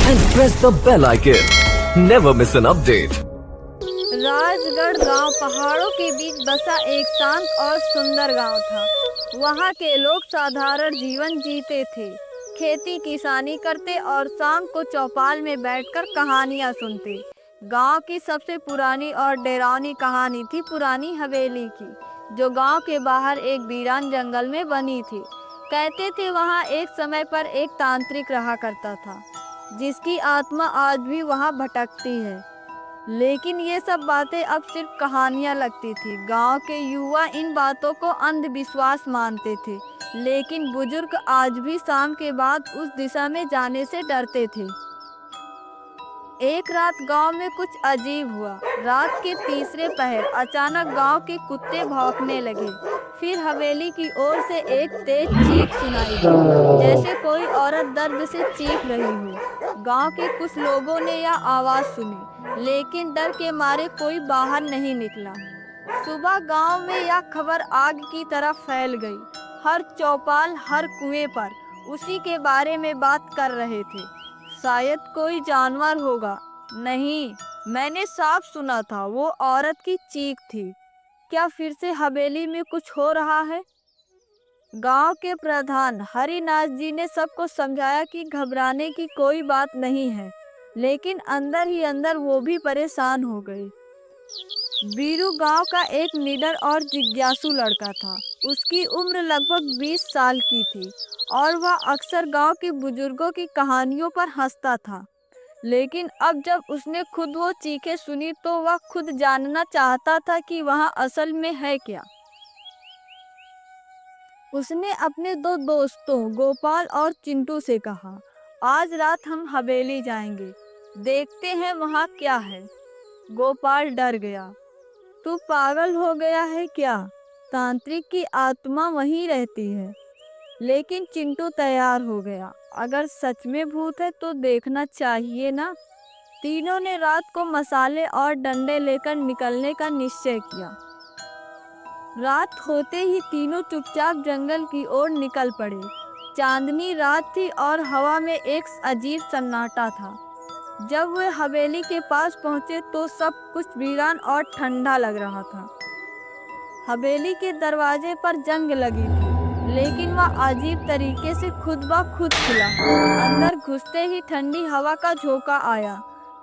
and press the bell icon. Never miss an update. Rajgarh गांव पहाड़ों के बीच बसा एक शांत और सुंदर गांव था। वहां के लोग साधारण जीवन जीते थे, खेती किसानी करते और शाम को चौपाल में बैठकर कहानियां सुनते। गांव की सबसे पुरानी और डरावनी कहानी थी पुरानी हवेली की, जो गांव के बाहर एक वीरान जंगल में बनी थी। कहते थे वहां एक समय पर एक तांत्रिक रहा करता था, जिसकी आत्मा आज भी वहां भटकती है। लेकिन ये सब बातें अब सिर्फ कहानियां लगती थी। गांव के युवा इन बातों को अंधविश्वास मानते थे, लेकिन बुजुर्ग आज भी शाम के बाद उस दिशा में जाने से डरते थे। एक रात गांव में कुछ अजीब हुआ। रात के तीसरे पहर अचानक गांव के कुत्ते भौंकने लगे। फिर हवेली की ओर से एक तेज चीख सुनाई दी, जैसे कोई औरत दर्द से चीख रही हो। गांव के कुछ लोगों ने यह आवाज सुनी, लेकिन डर के मारे कोई बाहर नहीं निकला। सुबह गांव में यह खबर आग की तरह फैल गई। हर चौपाल, हर कुएं पर उसी के बारे में बात कर रहे थे। शायद कोई जानवर होगा। नहीं, मैंने साफ सुना था, वो औरत की चीख थी। क्या फिर से हवेली में कुछ हो रहा है? गांव के प्रधान हरिनाथ जी ने सबको समझाया कि घबराने की कोई बात नहीं है, लेकिन अंदर ही अंदर वो भी परेशान हो गए। बीरू गांव का एक निडर और जिज्ञासु लड़का था। उसकी उम्र लगभग 20 साल की थी और वह अक्सर गांव के बुजुर्गों की कहानियों पर हंसता था। लेकिन अब जब उसने खुद वो चीखें सुनी तो वह खुद जानना चाहता था कि वहाँ असल में है क्या। उसने अपने दो दोस्तों गोपाल और चिंटू से कहा, आज रात हम हवेली जाएंगे, देखते हैं वहाँ क्या है। गोपाल डर गया। तू पागल हो गया है क्या? तांत्रिक की आत्मा वहीं रहती है। लेकिन चिंटू तैयार हो गया। अगर सच में भूत है तो देखना चाहिए ना। तीनों ने रात को मसाले और डंडे लेकर निकलने का निश्चय किया। रात होते ही तीनों चुपचाप जंगल की ओर निकल पड़े। चांदनी रात थी और हवा में एक अजीब सन्नाटा था। जब वे हवेली के पास पहुंचे तो सब कुछ वीरान और ठंडा लग रहा था। हवेली के दरवाजे पर जंग लगी थी, लेकिन वह अजीब तरीके से खुद ब खुद खुला। अंदर घुसते ही ठंडी हवा का झोंका आया।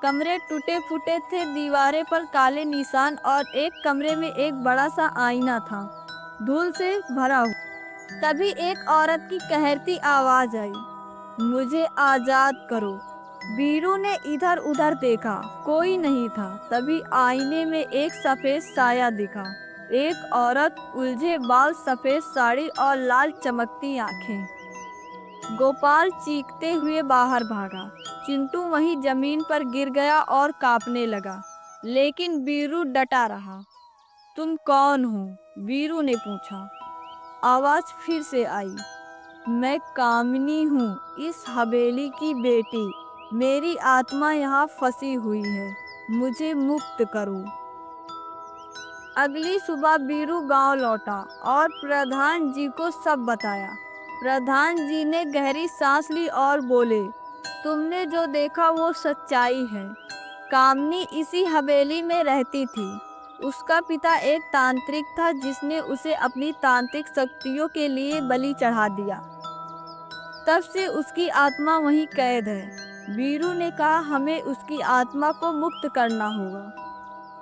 कमरे टूटे फूटे थे, दीवारें पर काले निशान और एक कमरे में एक बड़ा सा आईना था, धूल से भरा हुआ। तभी एक औरत की कहरती आवाज आई, मुझे आजाद करो। बीरू ने इधर उधर देखा, कोई नहीं था। तभी आईने में एक सफेद साया दिखा। एक औरत, उलझे बाल, सफेद साड़ी और लाल चमकती आंखें। गोपाल चीखते हुए बाहर भागा। चिंटू वहीं जमीन पर गिर गया और कांपने लगा, लेकिन बीरू डटा रहा। तुम कौन हो? बीरू ने पूछा। आवाज फिर से आई, मैं कामिनी हूँ, इस हवेली की बेटी। मेरी आत्मा यहाँ फंसी हुई है, मुझे मुक्त करो। अगली सुबह बीरू गांव लौटा और प्रधान जी को सब बताया। प्रधान जी ने गहरी सांस ली और बोले, तुमने जो देखा वो सच्चाई है। कामनी इसी हवेली में रहती थी। उसका पिता एक तांत्रिक था, जिसने उसे अपनी तांत्रिक शक्तियों के लिए बलि चढ़ा दिया। तब से उसकी आत्मा वहीं कैद है। बीरू ने कहा, हमें उसकी आत्मा को मुक्त करना होगा।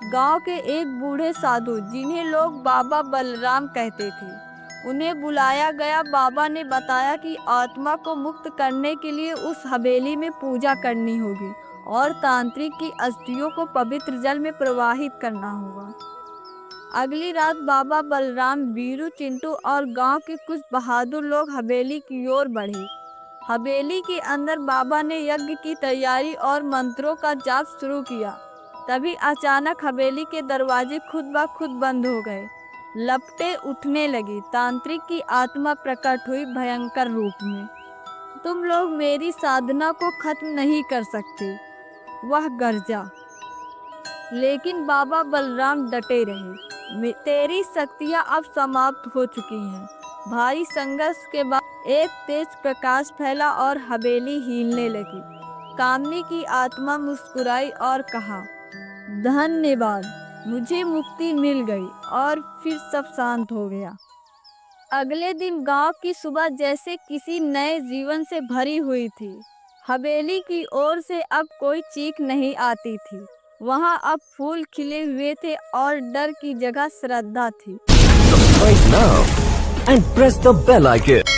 गांव के एक बूढ़े साधु, जिन्हें लोग बाबा बलराम कहते थे, उन्हें बुलाया गया। बाबा ने बताया कि आत्मा को मुक्त करने के लिए उस हवेली में पूजा करनी होगी और तांत्रिक की अस्थियों को पवित्र जल में प्रवाहित करना होगा। अगली रात बाबा बलराम, बीरू, चिंटू और गांव के कुछ बहादुर लोग हवेली की ओर बढ़े। हवेली के अंदर बाबा ने यज्ञ की तैयारी और मंत्रों का जाप शुरू किया। तभी अचानक हवेली के दरवाजे खुद ब खुद बंद हो गए। लपटें उठने लगी। तांत्रिक की आत्मा प्रकट हुई भयंकर रूप में। तुम लोग मेरी साधना को खत्म नहीं कर सकते, वह गर्जा। लेकिन बाबा बलराम डटे रहे। तेरी शक्तियाँ अब समाप्त हो चुकी हैं। भारी संघर्ष के बाद एक तेज प्रकाश फैला और हवेली हिलने लगी। कामनी की आत्मा मुस्कुराई और कहा, धन्यवाद, मुझे मुक्ति मिल गई। और फिर सब शांत हो गया। अगले दिन गांव की सुबह जैसे किसी नए जीवन से भरी हुई थी। हवेली की ओर से अब कोई चीख नहीं आती थी। वहां अब फूल खिले हुए थे और डर की जगह श्रद्धा थी। Subscribe now and press the bell icon.